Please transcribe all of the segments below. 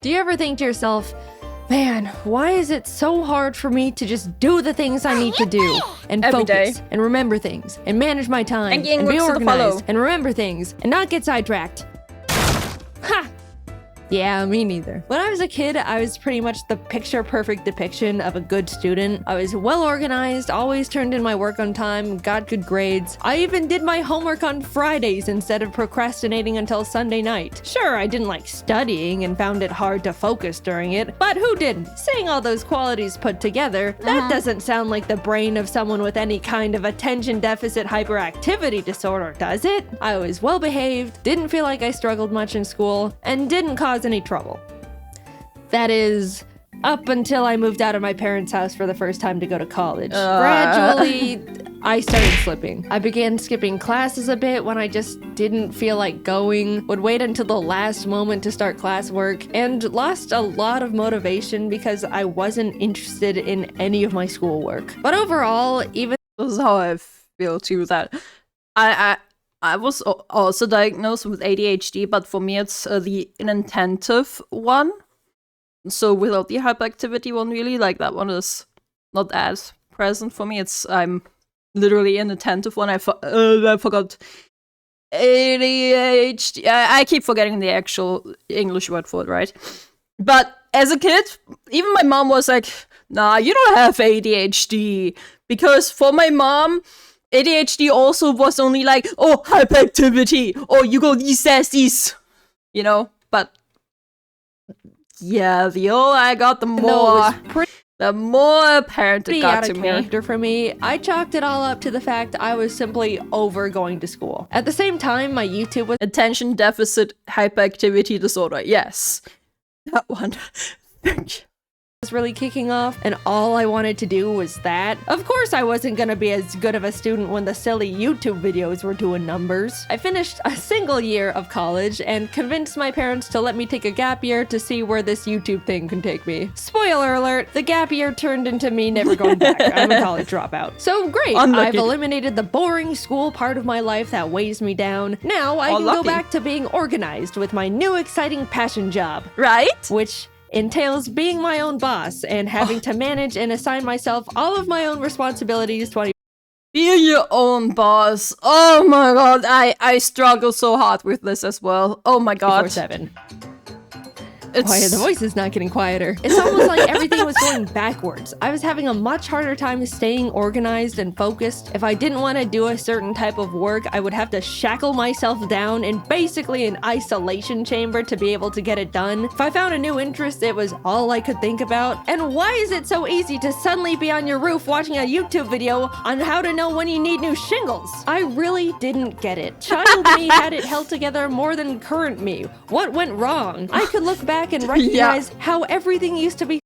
Do you ever think to yourself, man, why is it so hard for me to just do the things I need to do and Every focus day. and remember things and manage my time And getting be works to follow. organized and remember things and not get sidetracked? Ha! Yeah, me neither. When I was a kid, I was pretty much the picture-perfect depiction of a good student. I was well-organized, always turned in my work on time, got good grades. I even did my homework on Fridays instead of procrastinating until Sunday night. Sure, I didn't like studying and found it hard to focus during it, but who didn't? Saying all those qualities put together, that doesn't sound like the brain of someone with any kind of attention deficit hyperactivity disorder, does it? I was well-behaved, didn't feel like I struggled much in school, and didn't cause any trouble. That is, up until I moved out of my parents' house for the first time to go to college. Gradually, I started slipping. I began skipping classes a bit when I just didn't feel like going, would wait until the last moment to start classwork, and lost a lot of motivation because I wasn't interested in any of my schoolwork. But overall, even This is how I feel too. That I was also diagnosed with ADHD, but for me it's the inattentive one. So without the hyperactivity one, really, like that one is not as present for me. I'm literally inattentive one. I forgot ADHD. I keep forgetting the actual English word for it, right? But as a kid, even my mom was like, "Nah, you don't have ADHD," because for my mom, ADHD also was only like, oh, hyperactivity, or you go these sassies, you know? But yeah, the older I got, the more apparent it pretty got out to of me. character for me. I chalked it all up to the fact I was simply over going to school. At the same time, my YouTube was Attention deficit hyperactivity disorder, yes. That one. really kicking off, and all I wanted to do was that. Of course, I wasn't gonna be as good of a student when the silly YouTube videos were doing numbers. I finished a single year of college and convinced my parents to let me take a gap year to see where this YouTube thing can take me. Spoiler alert, the gap year turned into me never going back. I'm a college dropout. So great, Unlucky. I've eliminated the boring school part of my life that weighs me down. Now I can go Unlucky. back to being organized with my new exciting passion job, Right? which entails being my own boss and having to manage and assign myself all of my own responsibilities 24/7. Be your own boss. Oh my god, I struggle so hard with this as well. Oh my god. Quiet, the voice is not getting quieter. It's almost like everything was going backwards. I was having a much harder time staying organized and focused. If I didn't want to do a certain type of work, I would have to shackle myself down in basically an isolation chamber to be able to get it done. If I found a new interest, it was all I could think about. And why is it so easy to suddenly be on your roof watching a YouTube video on how to know when you need new shingles? I really didn't get it. Child me had it held together more than current me. What went wrong? I could look back and recognize how everything used to be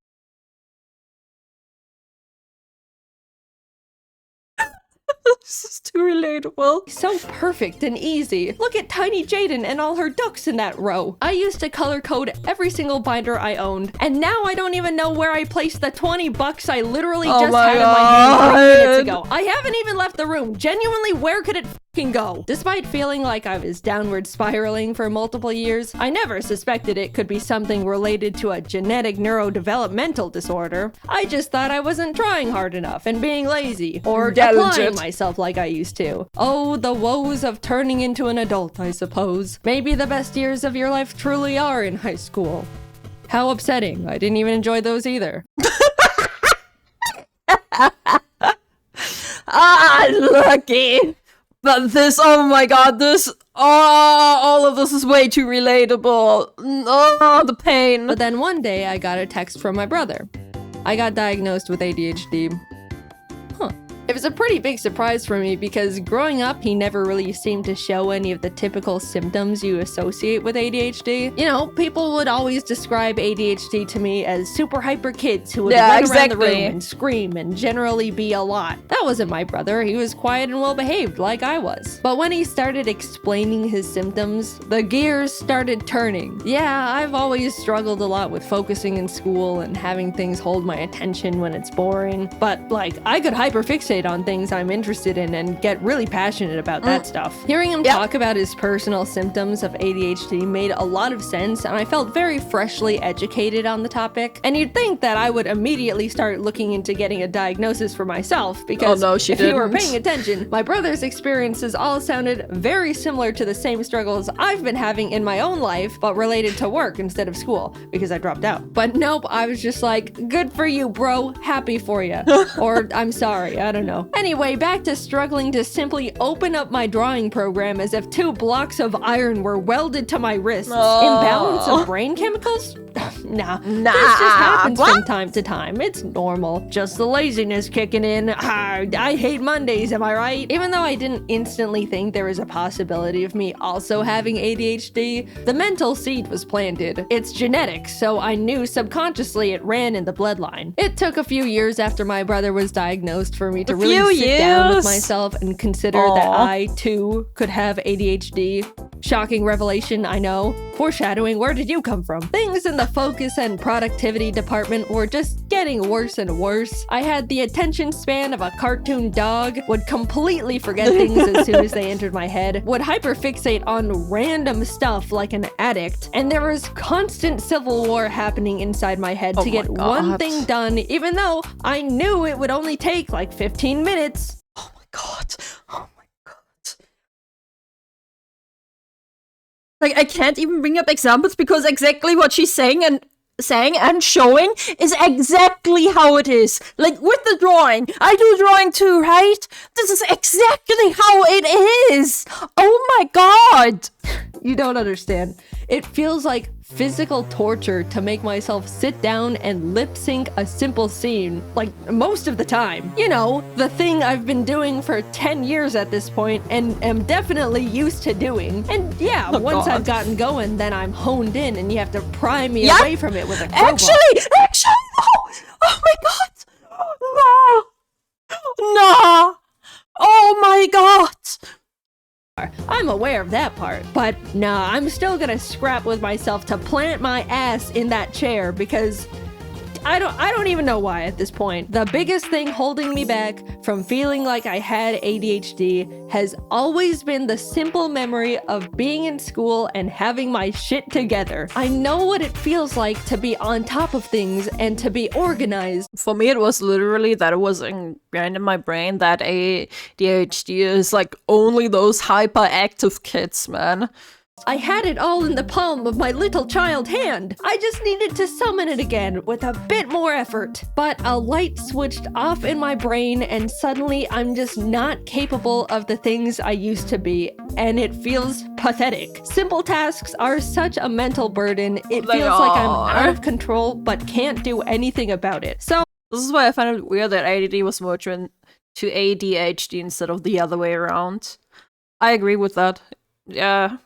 This is too relatable. so perfect and easy. Look at tiny Jaiden and all her ducks in that row. I used to color code every single binder I owned, and now I don't even know where I placed the 20 bucks I literally Oh just my had in my hand 3 minutes God. ago. I haven't even left the room. Genuinely, where could it fucking go? Despite feeling like I was downward spiraling for multiple years, I never suspected it could be something related to a genetic neurodevelopmental disorder. I just thought I wasn't trying hard enough and being lazy, or applying Diligent. myself like I used to. Oh, the woes of turning into an adult, I suppose. Maybe the best years of your life truly are in high school. How upsetting. I didn't even enjoy those either. Lucky. But this, oh my god, all of this is way too relatable. Oh, the pain. But then one day I got a text from my brother. I got diagnosed with ADHD. Huh. It was a pretty big surprise for me because growing up, he never really seemed to show any of the typical symptoms you associate with ADHD. You know, people would always describe ADHD to me as super hyper kids who would run around the room and scream and generally be a lot. That wasn't my brother. He was quiet and well behaved like I was. But when he started explaining his symptoms, the gears started turning. Yeah, I've always struggled a lot with focusing in school and having things hold my attention when it's boring. But like, I could hyperfixate fixate on things I'm interested in and get really passionate about that stuff. Hearing him talk about his personal symptoms of ADHD made a lot of sense, and I felt very freshly educated on the topic. And you'd think that I would immediately start looking into getting a diagnosis for myself, because if you were paying attention, my brother's experiences all sounded very similar to the same struggles I've been having in my own life, but related to work instead of school, because I dropped out. But nope, I was just like, good for you, bro, happy for you. Or I'm sorry, I don't know. Anyway, back to struggling to simply open up my drawing program as if 2 blocks of iron were welded to my wrists. Imbalance of brain chemicals? Nah. This just happens from time to time. It's normal. Just the laziness kicking in. I hate Mondays, am I right? Even though I didn't instantly think there was a possibility of me also having ADHD, the mental seed was planted. It's genetic, so I knew subconsciously it ran in the bloodline. It took a few years after my brother was diagnosed for me to really sit down with myself and consider that I, too, could have ADHD. Shocking revelation, I know. Foreshadowing, where did you come from? Things in the focus and productivity department were just getting worse and worse. I had the attention span of a cartoon dog, would completely forget things as soon as they entered my head, would hyperfixate on random stuff like an addict, and there was constant civil war happening inside my head to get one thing done, even though I knew it would only take like 15 minutes. Oh my god. Oh my god. Like, I can't even bring up examples because exactly what she's saying and showing is exactly how it is. Like with the drawing, I do drawing too, right? This is exactly how it is. Oh my god. You don't understand. It feels like physical torture to make myself sit down and lip sync a simple scene, like most of the time. You know, the thing I've been doing for 10 years at this point and am definitely used to doing. And yeah, once I've gotten going, then I'm honed in and you have to pry me away from it with a crowbar. Actually, no! Oh my god! No! Oh my god! I'm aware of that part, but nah, I'm still gonna scrap with myself to plant my ass in that chair because I don't even know why at this point. The biggest thing holding me back from feeling like I had ADHD has always been the simple memory of being in school and having my shit together. I know what it feels like to be on top of things and to be organized. For me, it was literally that it was ingrained in my brain that ADHD is like only those hyperactive kids, man. I had it all in the palm of my little child hand. I just needed to summon it again with a bit more effort. But a light switched off in my brain and suddenly I'm just not capable of the things I used to be. And it feels pathetic. Simple tasks are such a mental burden. It feels like I'm out of control but can't do anything about it. So this is why I find it weird that ADD was merged to ADHD instead of the other way around. I agree with that. Yeah.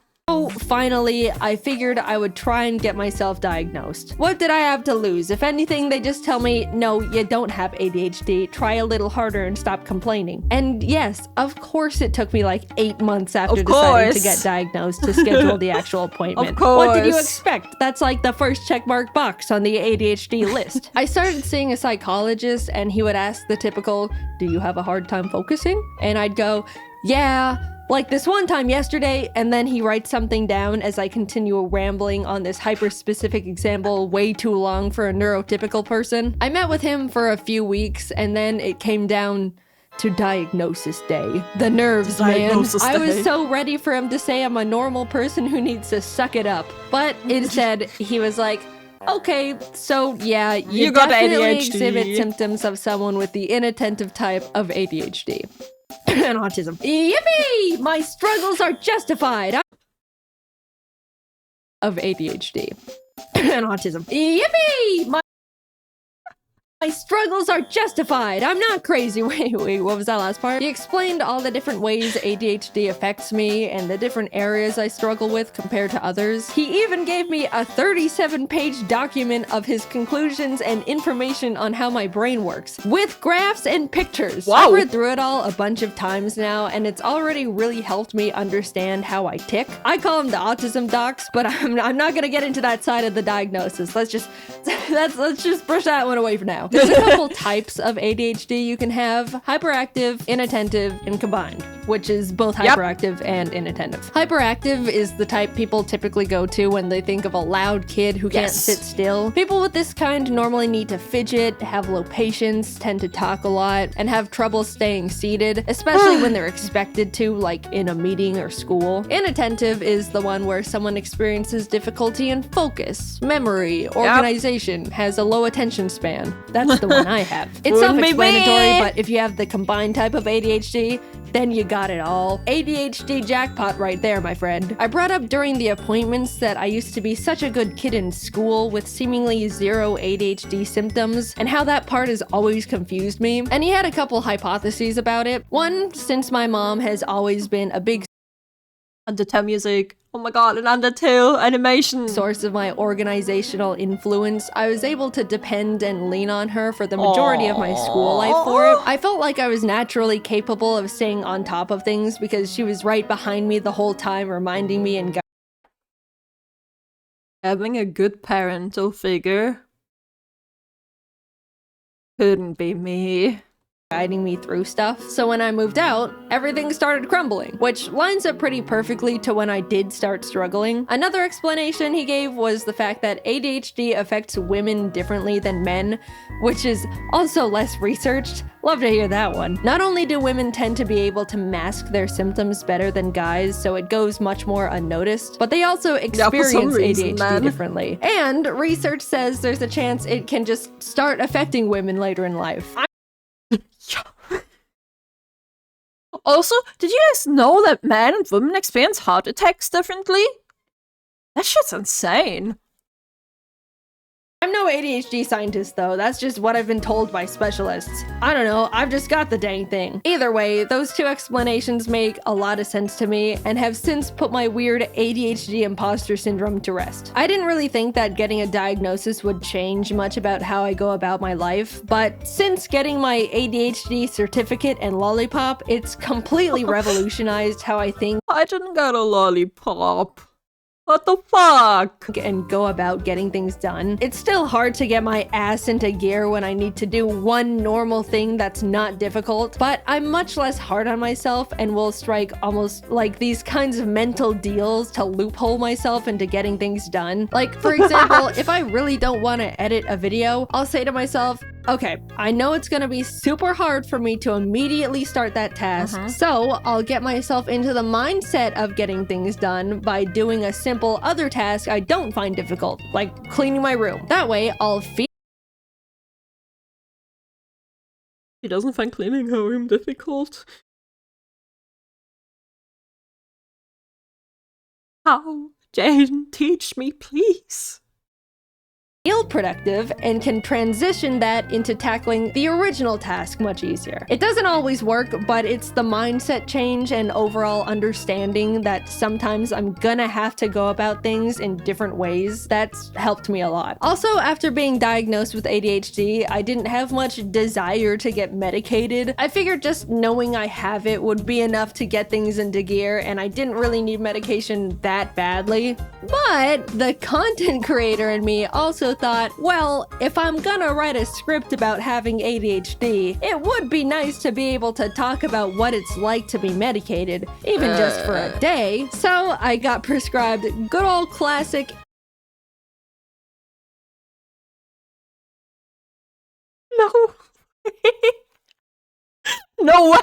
Finally, I figured I would try and get myself diagnosed. What did I have to lose? If anything, they just tell me, no, you don't have ADHD. Try a little harder and stop complaining. And yes, of course it took me like 8 months after deciding to get diagnosed to schedule the actual appointment. Of course. What did you expect? That's like the first checkmark box on the ADHD list. I started seeing a psychologist and he would ask the typical, do you have a hard time focusing? And I'd go, yeah. Like this one time yesterday, and then he writes something down as I continue rambling on this hyper-specific example way too long for a neurotypical person. I met with him for a few weeks, and then it came down to diagnosis day. The nerves, man. I was so ready for him to say I'm a normal person who needs to suck it up. But instead, he was like, okay, so yeah, you got definitely ADHD. Exhibit symptoms of someone with the inattentive type of ADHD. And autism. Yippee! My struggles are justified. Of ADHD. And autism. Yippee! My struggles are justified. I'm not crazy. Wait, what was that last part? He explained all the different ways ADHD affects me and the different areas I struggle with compared to others. He even gave me a 37-page document of his conclusions and information on how my brain works, with graphs and pictures. Wow. I've read through it all a bunch of times now, and it's already really helped me understand how I tick. I call them the autism docs, but I'm not gonna get into that side of the diagnosis. Let's just let's just brush that one away for now. There's a couple types of ADHD you can have: hyperactive, inattentive, and combined, which is both hyperactive and inattentive. Hyperactive is the type people typically go to when they think of a loud kid who can't sit still. People with this kind normally need to fidget, have low patience, tend to talk a lot, and have trouble staying seated, especially when they're expected to, like in a meeting or school. Inattentive is the one where someone experiences difficulty in focus, memory, organization, has a low attention span. That's the one I have. It's self-explanatory, but if you have the combined type of ADHD, then you got it all. ADHD jackpot right there, my friend. I brought up during the appointments that I used to be such a good kid in school with seemingly zero ADHD symptoms, and how that part has always confused me. And he had a couple hypotheses about it. One, since my mom has always been a big Undertale music. Oh my god, an Undertale animation. Source of my organizational influence, I was able to depend and lean on her for the majority of my school life for it. I felt like I was naturally capable of staying on top of things because she was right behind me the whole time, reminding me and having a good parental figure couldn't be me. Guiding me through stuff. So when I moved out, everything started crumbling, which lines up pretty perfectly to when I did start struggling. Another explanation he gave was the fact that ADHD affects women differently than men, which is also less researched. Love to hear that one. Not only do women tend to be able to mask their symptoms better than guys, so it goes much more unnoticed, but they also experience ADHD differently. And research says there's a chance it can just start affecting women later in life. Also, did you guys know that men and women experience heart attacks differently? That shit's insane. I'm no ADHD scientist though, that's just what I've been told by specialists. I don't know, I've just got the dang thing. Either way, those two explanations make a lot of sense to me and have since put my weird ADHD imposter syndrome to rest. I didn't really think that getting a diagnosis would change much about how I go about my life, but since getting my ADHD certificate and lollipop, it's completely revolutionized how I think. I didn't get a lollipop. What the fuck? And go about getting things done. It's still hard to get my ass into gear when I need to do one normal thing that's not difficult, but I'm much less hard on myself and will strike almost like these kinds of mental deals to loophole myself into getting things done. Like, for example, if I really don't want to edit a video, I'll say to myself, okay, I know it's gonna be super hard for me to immediately start that task, so I'll get myself into the mindset of getting things done by doing a simple other task I don't find difficult, like cleaning my room. That way, I'll feel. She doesn't find cleaning her room difficult. How? Jaiden, teach me, please. Feel productive and can transition that into tackling the original task much easier. It doesn't always work, but it's the mindset change and overall understanding that sometimes I'm gonna have to go about things in different ways that's helped me a lot. Also, after being diagnosed with ADHD, I didn't have much desire to get medicated. I figured just knowing I have it would be enough to get things into gear, and I didn't really need medication that badly. But the content creator in me also thought, well, if I'm gonna write a script about having ADHD, it would be nice to be able to talk about what it's like to be medicated, even just for a day. So I got prescribed good old classic. No. No way.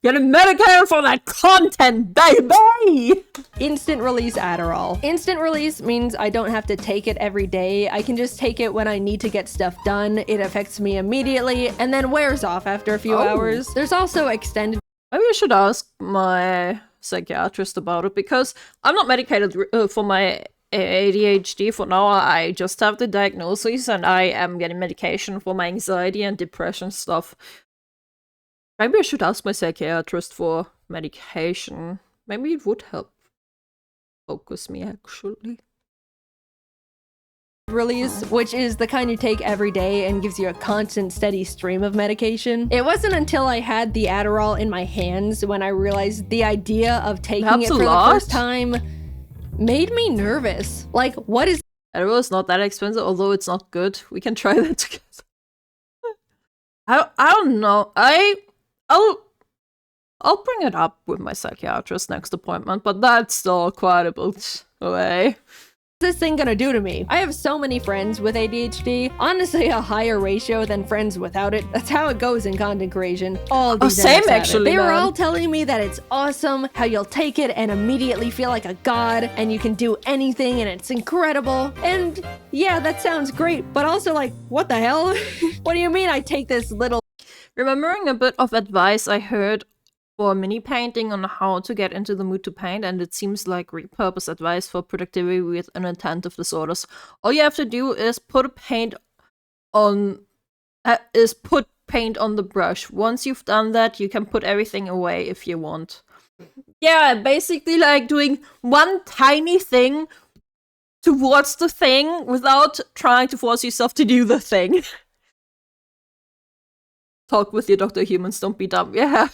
Getting medicated for that content, baby! Instant release Adderall. Instant release means I don't have to take it every day. I can just take it when I need to get stuff done. It affects me immediately and then wears off after a few hours. There's also extended. Maybe I should ask my psychiatrist about it, because I'm not medicated for my ADHD for now. I just have the diagnosis and I am getting medication for my anxiety and depression stuff. Maybe I should ask my psychiatrist for medication. Maybe it would help focus me, actually. Release, which is the kind you take every day and gives you a constant, steady stream of medication. It wasn't until I had the Adderall in my hands when I realized the idea of taking it for the first time made me nervous. Like, what is Adderall is not that expensive, although it's not good. We can try that together. I don't know. I'll bring it up with my psychiatrist next appointment, but that's still quite a bit away. What's this thing gonna do to me? I have so many friends with ADHD, honestly a higher ratio than friends without it. That's how it goes in content creation. All these same NFs have it. actually, They were man. all telling me that it's awesome, how you'll take it and immediately feel like a god, and you can do anything and it's incredible. And yeah, that sounds great, but also like, what the hell? What do you mean I take this little Remembering a bit of advice I heard for mini painting on how to get into the mood to paint, and it seems like repurposed advice for productivity with inattentive disorders. All you have to do is put paint on the brush. Once you've done that, you can put everything away if you want. Yeah, basically like doing one tiny thing towards the thing without trying to force yourself to do the thing. Talk with your doctor, humans, don't be dumb. Yeah.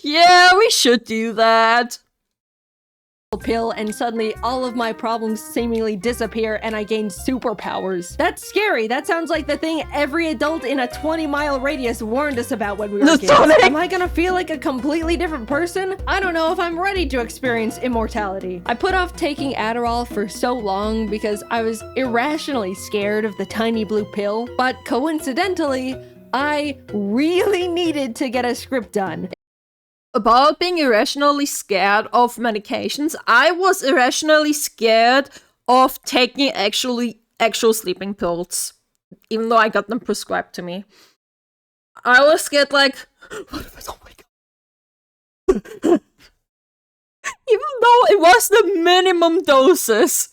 Yeah, we should do that. pill and suddenly all of my problems seemingly disappear and I gain superpowers. That's scary. That sounds like the thing every adult in a 20-mile radius warned us about when we were kids. Am I gonna feel like a completely different person? I don't know if I'm ready to experience immortality. I put off taking Adderall for so long because I was irrationally scared of the tiny blue pill, but coincidentally, I really needed to get a script done. About being irrationally scared of medications, I was irrationally scared of taking actual sleeping pills, even though I got them prescribed to me. I was scared like, what if I don't wake up? Even though it was the minimum doses.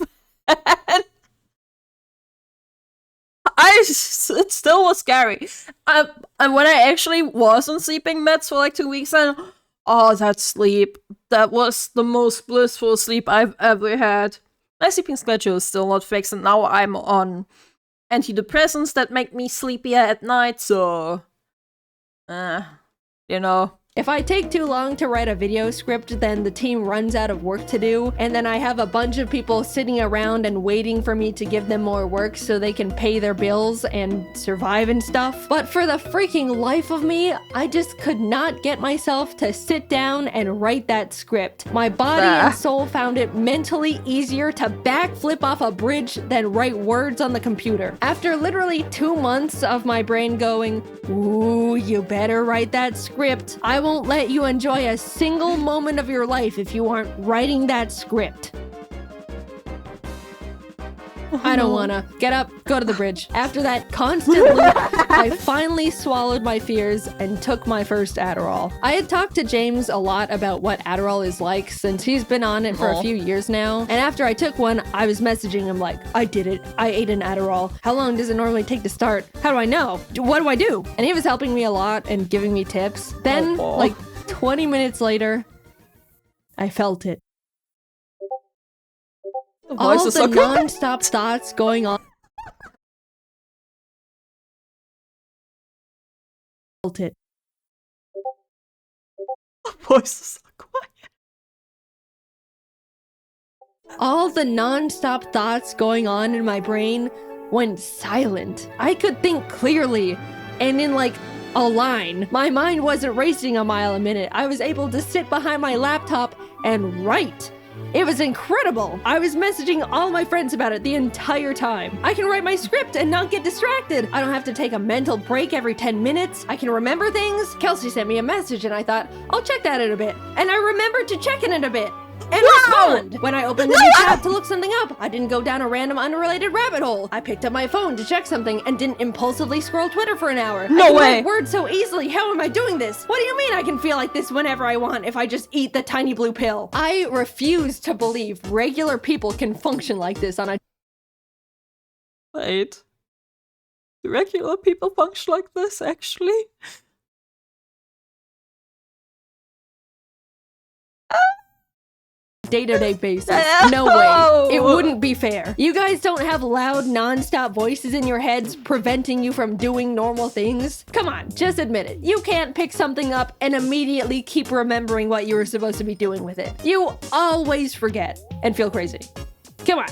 Man. It still was scary. And when I actually was on sleeping meds for like 2 weeks, and that sleep, that was the most blissful sleep I've ever had. My sleeping schedule is still not fixed, and now I'm on antidepressants that make me sleepier at night, so you know. If I take too long to write a video script, then the team runs out of work to do, and then I have a bunch of people sitting around and waiting for me to give them more work so they can pay their bills and survive and stuff. But for the freaking life of me, I just could not get myself to sit down and write that script. My body and soul found it mentally easier to backflip off a bridge than write words on the computer. After literally 2 months of my brain going, ooh, you better write that script, I won't let you enjoy a single moment of your life if you aren't writing that script. I don't wanna. Get up, go to the bridge. After that constant loop, I finally swallowed my fears and took my first Adderall. I had talked to James a lot about what Adderall is like since he's been on it for a few years now. And after I took one, I was messaging him like, I did it. I ate an Adderall. How long does it normally take to start? How do I know? What do I do? And he was helping me a lot and giving me tips. Then, like 20 minutes later, I felt it. All the non-stop thoughts going on. Felt it. Voice is so quiet. All the non-stop thoughts going on in my brain went silent. I could think clearly and in like a line. My mind wasn't racing a mile a minute. I was able to sit behind my laptop and write. It was incredible. I was messaging all my friends about it the entire time. I can write my script and not get distracted. I don't have to take a mental break every 10 minutes. I can remember things. Kelsey sent me a message and I thought, I'll check that in a bit. And I remembered to check in a bit. And respond. When I opened the new tab to look something up, I didn't go down a random unrelated rabbit hole. I picked up my phone to check something and didn't impulsively scroll Twitter for an hour. No way. Write words so easily. How am I doing this? What do you mean I can feel like this whenever I want if I just eat the tiny blue pill? I refuse to believe regular people can function like this on a— Wait. Do regular people function like this, actually? day-to-day basis. No way. It wouldn't be fair. You guys don't have loud, non-stop voices in your heads preventing you from doing normal things? Come on, just admit it. You can't pick something up and immediately keep remembering what you were supposed to be doing with it. You always forget and feel crazy. Come on.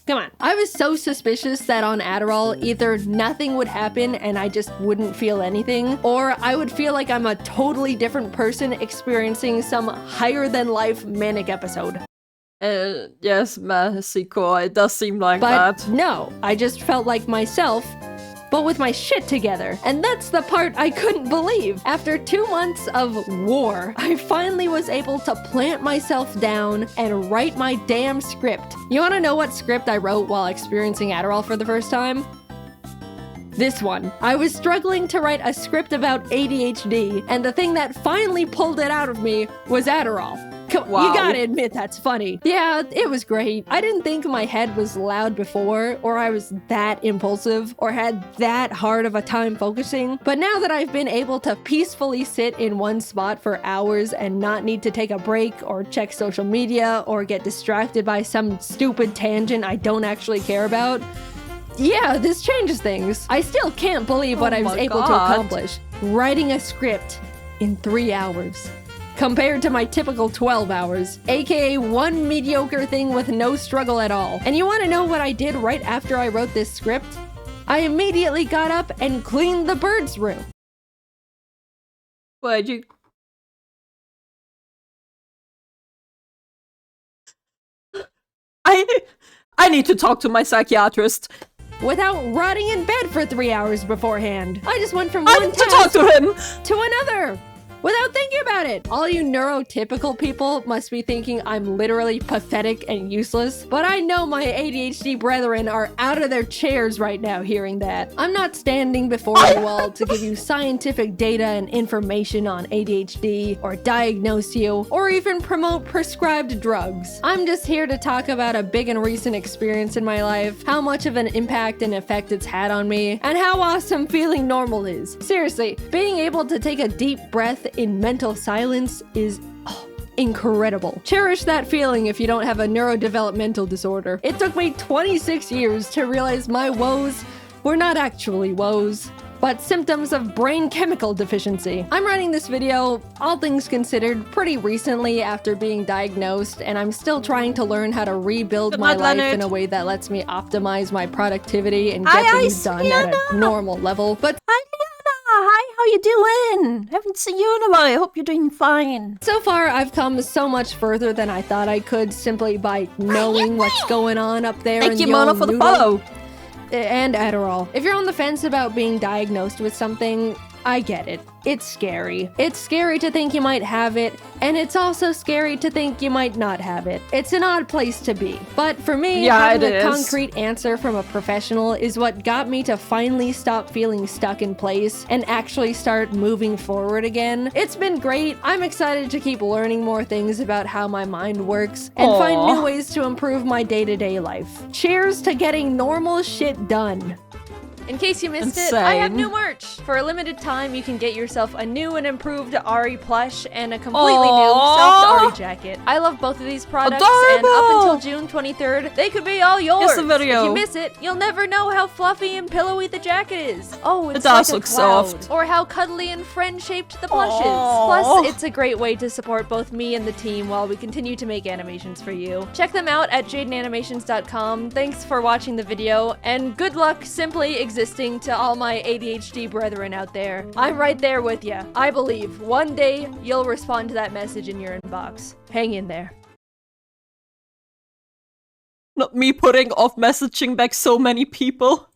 Come on. I was so suspicious that on Adderall, either nothing would happen and I just wouldn't feel anything, or I would feel like I'm a totally different person experiencing some higher-than-life manic episode. Yes, Mexico, it does seem like But that. no, I just felt like myself, but with my shit together. And that's the part I couldn't believe. After 2 months of war, I finally was able to plant myself down and write my damn script. You wanna know what script I wrote while experiencing Adderall for the first time? This one. I was struggling to write a script about ADHD, and the thing that finally pulled it out of me was Adderall. Wow. You gotta admit that's funny. Yeah, it was great. I didn't think my head was loud before, or I was that impulsive, or had that hard of a time focusing. But now that I've been able to peacefully sit in one spot for hours and not need to take a break, or check social media, or get distracted by some stupid tangent I don't actually care about, yeah, this changes things. I still can't believe what I was able to accomplish. Writing a script in 3 hours. Compared to my typical 12 hours, aka one mediocre thing with no struggle at all. And you want to know what I did right after I wrote this script? I immediately got up and cleaned the birds' room. Why'd you... I need to talk to my psychiatrist. Without rotting in bed for 3 hours beforehand. I just went from I one need to talk task to him! to another. Without thinking about it. All you neurotypical people must be thinking I'm literally pathetic and useless, but I know my ADHD brethren are out of their chairs right now hearing that. I'm not standing before you all to give you scientific data and information on ADHD, or diagnose you, or even promote prescribed drugs. I'm just here to talk about a big and recent experience in my life, how much of an impact and effect it's had on me, and how awesome feeling normal is. Seriously, being able to take a deep breath in mental silence is incredible. Cherish that feeling if you don't have a neurodevelopmental disorder. It took me 26 years to realize my woes were not actually woes, but symptoms of brain chemical deficiency. I'm writing this video, all things considered, pretty recently after being diagnosed, and I'm still trying to learn how to rebuild my life in a way that lets me optimize my productivity and get things done at a normal level. But Hi, how you doing? Haven't seen you in a while. I hope you're doing fine. so far, I've come so much further than I thought I could simply by knowing what's going on up there in Thank you, the Mona, old for the noodle. follow. And Adderall. If you're on the fence about being diagnosed with something, I get it. It's scary. It's scary to think you might have it, and it's also scary to think you might not have it. It's an odd place to be. But for me, having a concrete answer from a professional is what got me to finally stop feeling stuck in place and actually start moving forward again. It's been great. I'm excited to keep learning more things about how my mind works and find new ways to improve my day-to-day life. Cheers to getting normal shit done. In case you missed it, I have new merch. For a limited time, you can get yourself a new and improved Ari plush and a completely new soft Ari jacket. I love both of these products, and up until June 23rd, they could be all yours. Here's the video. If you miss it, you'll never know how fluffy and pillowy the jacket is. Oh, it's It does like look a cloud. soft. Or how cuddly and friend-shaped the plush is. Plus, it's a great way to support both me and the team while we continue to make animations for you. Check them out at JaidenAnimations.com. Thanks for watching the video, and good luck simply existing to all my ADHD brethren out there. I'm right there with ya. I believe one day you'll respond to that message in your inbox. Hang in there. Not me putting off messaging back so many people.